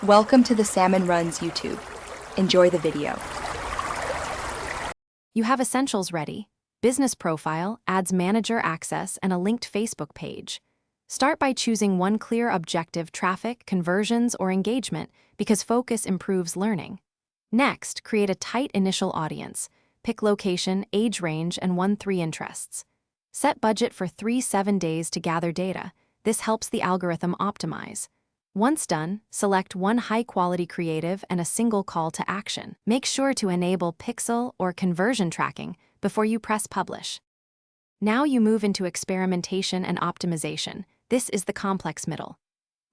Welcome to the Salmon Runs YouTube. Enjoy the video. You have essentials ready: business profile, ads manager access, and a linked Facebook page. Start by choosing one clear objective: traffic, conversions, or engagement, because focus improves learning. Next, create a tight initial audience. Pick location, age range, and 1-3 interests. Set budget for 3-7 days to gather data. This helps the algorithm optimize. Once done, select one high-quality creative and a single call to action. Make sure to enable pixel or conversion tracking before you press publish. Now you move into experimentation and optimization. This is the complex middle.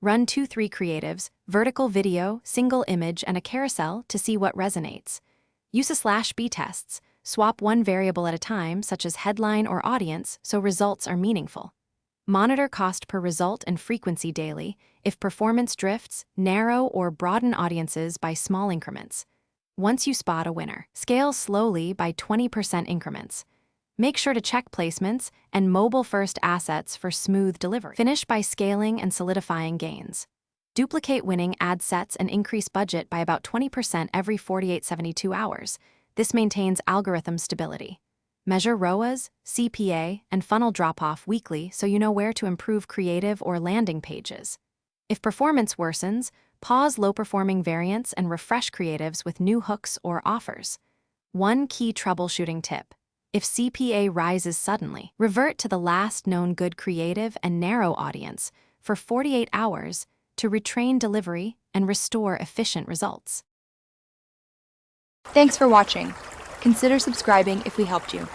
Run 2-3 creatives, vertical video, single image, and a carousel to see what resonates. Use a/B tests. Swap one variable at a time, such as headline or audience, so results are meaningful. Monitor cost per result and frequency daily. If performance drifts, narrow or broaden audiences by small increments. Once you spot a winner, scale slowly by 20% increments. Make sure to check placements and mobile-first assets for smooth delivery. Finish by scaling and solidifying gains. Duplicate winning ad sets and increase budget by about 20% every 48-72 hours. This maintains algorithm stability. Measure ROAS, CPA, and funnel drop-off weekly so you know where to improve creative or landing pages. If performance worsens, pause low-performing variants and refresh creatives with new hooks or offers. One key troubleshooting tip: if CPA rises suddenly, revert to the last known good creative and narrow audience for 48 hours to retrain delivery and restore efficient results. Thanks for watching. Consider subscribing if we helped you.